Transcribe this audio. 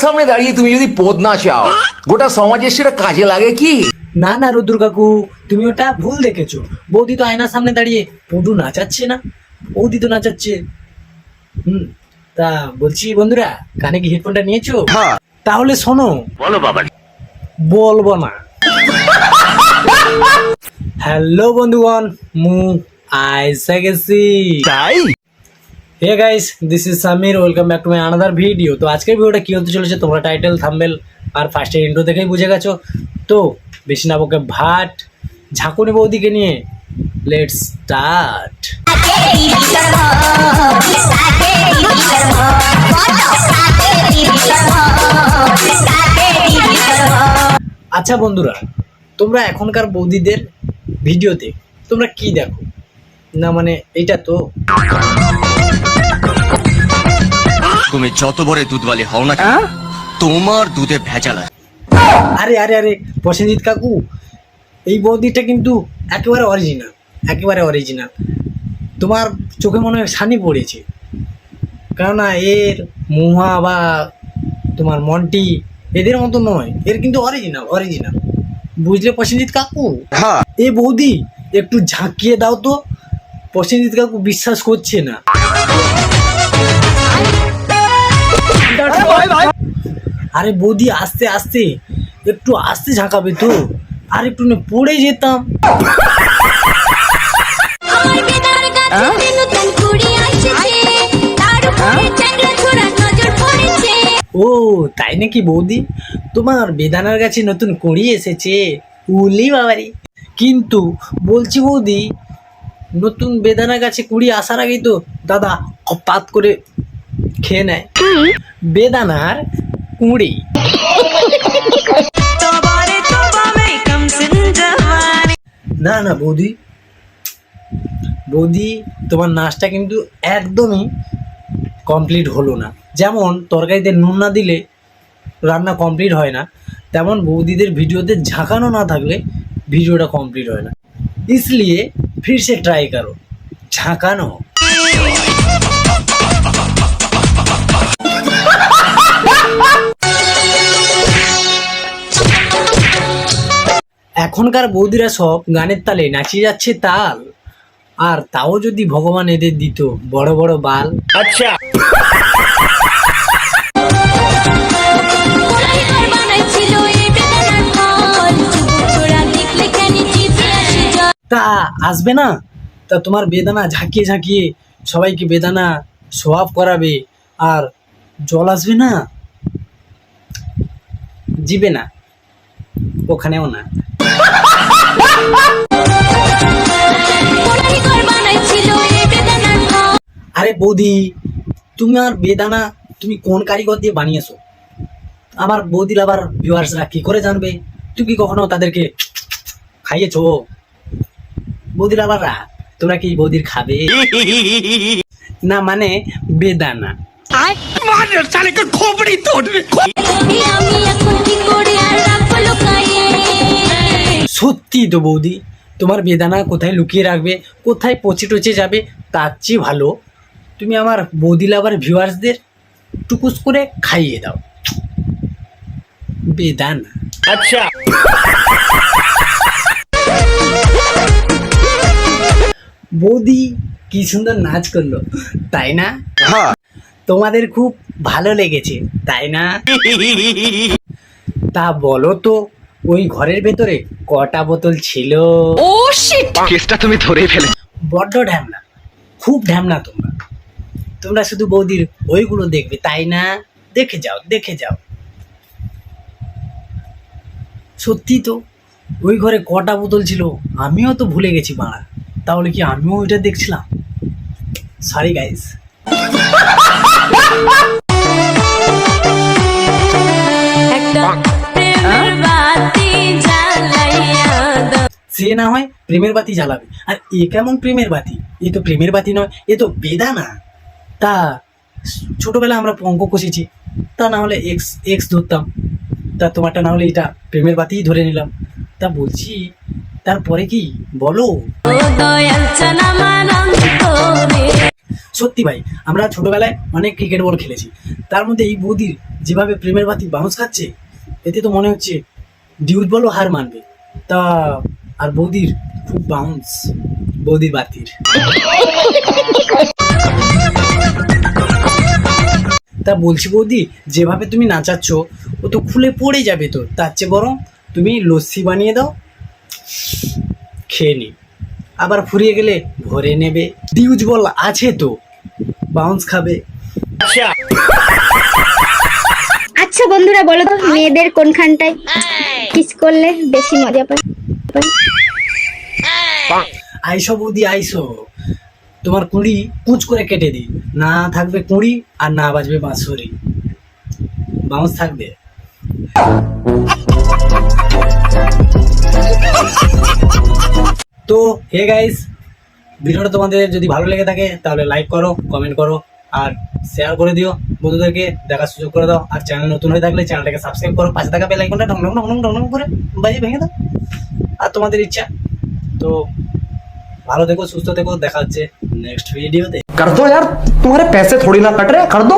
সামনে দাঁড়িয়ে তুমি যদি পদ না চাও, গোটা সমাজের সেটা কাজে লাগে কি? না না রুদ্র কাকু, তুমি ওটা ভুল দেখেছো। বৌদি তো আয়নার সামনে দাঁড়িয়ে পদু নাচাচ্ছে না, বৌদি তো নাচাচ্ছে। তা বলছি বন্ধুরা, কানে কি হেডফোনটা নিয়েছো? তাহলে শোনো। বলো বাবা। বলবো না। হ্যালো বন্ধুগণ, মু আইসা গেছি। তাই? Hey guys, this is Samir, welcome back to my another video. তো আজকের ভিডিওটা কি হতে চলেছে তোমরা টাইটেল, থাম্বনেল আর ফার্স্টের ইন্ট্রো দেখেই বুঝে গেছো। তো বেশি না বকে ভাট ঝাঁকুনি বৌদিকে নিয়ে লেটস স্টার্ট। আচ্ছা বন্ধুরা, তোমরা এখনকার বৌদিদের ভিডিওতে তোমরা কি দেখো? না মানে এটা তো তুমি যত বড় দুধওয়ালি হও না, তোমার দুধে ভেজাল আছে। আরে আরে আরে প্রসেনজিৎ কাকু, এই বৌদিটা কিন্তু একেবারে অরিজিনাল, একেবারে অরিজিনাল। তোমার চোখে মনে হয় ছানি পড়েছে, কেননা এর মুহা বা তোমার মন্টি এদের মতো নয়, এর কিন্তু অরিজিনাল অরিজিনাল, বুঝলে প্রসেনজিৎ কাকু? এ বৌদি একটু ঝাঁকিয়ে দাও তো। প্রসেনজিৎ কাকু বিশ্বাস করছে না। আরে বৌদি আস্তে আস্তে, একটু আস্তে ঝাঁকাবে তো, আর একটু না পড়ে যেতাম। ও তাই নাকি বৌদি, তোমার বেদানার গাছে নতুন কুড়ি এসেছে? উলি বাবারি। কিন্তু বলছি বৌদি, নতুন বেদানা গাছে কুড়ি আসার আগেই তো দাদা হপাত করে খেয়ে নেয় বেদানার কুড়ি। না না বৌদি, বৌদি তোমার নাচটা কিন্তু একদমই কমপ্লিট হলো না। যেমন তরকারিতে নুন না দিলে রান্না কমপ্লিট হয় না, তেমন বৌদিদের ভিডিওতে ঝাঁকানো না থাকলে ভিডিওটা কমপ্লিট হয় না। इसलिए फिर से ट्राई करो ঝাঁকানো। এখনকার বৌদিরা সব গানের তালে নাচিয়ে যাচ্ছে তাল, আর তাও যদি ভগবান এদের দিত বড় বড় বাল। আচ্ছা, তা আসবে না? তা তোমার বেদানা ঝাঁকিয়ে ঝাঁকিয়ে সবাইকে বেদানা সোয়াব করাবে, আর জল আসবে না, জিবে না, ওখানেও না। আরে বৌদি, তুমি আর বেদানা তুমি কোন কারিগর দিয়ে বানিয়েছো? আমার বৌদির আবার ভিউয়ার্সরা কি করে জানবে? তুমি কি কখনো তাদেরকে খাইয়েছো? বৌদির আবার তোমরা কি বৌদির খাবে না? মানে বেদানা। সত্যি তো বৌদি, তোমার বেদানা কোথায় লুকিয়ে রাখবে, কোথায় পচে টচে যাবে, তার চেয়ে ভালো তুমি আমার বৌদি লাভার ভিউয়ার্সদের টুকুস করে খাইয়ে দাও বেদানা। আচ্ছা। বৌদি কি সুন্দর নাচ করলো, তাই না? তোমাদের খুব ভালো লেগেছে, তাই না? তা বলো তো, ওই ঘরের ভেতরে কটা বোতল ছিল? ও শিট, কেসটা তুমি ধরেই ফেলে। বড্ড ঢ্যামনা, খুব ঢ্যামনা তোমরা। তোমরা শুধু বৌদির ওইগুলো দেখবে, তাই না? দেখে যাও দেখে যাও। সত্যি তো, ওই ঘরে কটা বোতল ছিল আমিও তো ভুলে গেছি বাড়া। তাহলে কি আমিও ওইটা দেখছিলাম? Sorry guys. সে না হয় প্রেমের বাতি জ্বালাবে, আর এ কেমন প্রেমের বাতি? এ তো প্রেমের বাতি নয়, এ তো বেদানা। তা ছোটবেলা আমরা অঙ্ক কষেছি, তা না হলে এক্স এক্স ধরতাম, তা তোমারটা না হলে এটা প্রেমের বাতিই ধরে নিলাম। তা বলছি তারপরে কি বলো? সত্যি ভাই, আমরা ছোটবেলায় অনেক ক্রিকেট বল খেলেছি, তার মধ্যে এই বৌদির যেভাবে প্রেমের বাতি বাউন্স খাচ্ছে, এতে তো মনে হচ্ছে ডিউজ বলও হার মানবে। তা আর বৌদির খুব বাউন্স, বৌদির বাতির। তা বলছি বৌদি, যেভাবে তুমি নাচাচ্ছ ও তো খুলে পড়ে যাবে, তো তার চেয়ে বরং তুমি লস্যি বানিয়ে দাও, খেয়ে নি, আবার ফুরিয়ে গেলে ভরে নেবে। ডিউজ বল আছে তো, বাউন্স খাবে। আচ্ছা বন্ধুরা, বলো তো মেয়েদের কোনখানটায় কিস করলে বেশি মজা পায়? আইসো বৌদি আইসো, তোমার কুঁড়ি কুচ করে কেটে দিই, না থাকবে কুঁড়ি আর না বাজবে বাঁশরি, বাউন্স থাকবে। তো হে গাইস, ভিডিওটা তোমাদের যদি ভালো লেগে থাকে তাহলে লাইক করো, কমেন্ট করো আর শেয়ার করে দিও বন্ধুদেরকে, দেখার সুযোগ করে দাও। আর চ্যানেল নতুন হয়ে থাকলে চ্যানেলটাকে সাবস্ক্রাইব করো, পাশে থাকা বেল আইকনটা ঢং ঢং ঢং ঢং ঢং করে বাজিয়ে ভেঙে দাও। আর তোমাদের ইচ্ছা। তো ভালো থেকো, সুস্থ থেকো, দেখা হচ্ছে নেক্সট ভিডিওতে। कर दो यार, तुम्हारे पैसे थोड़ी ना कट रहे, कर दो।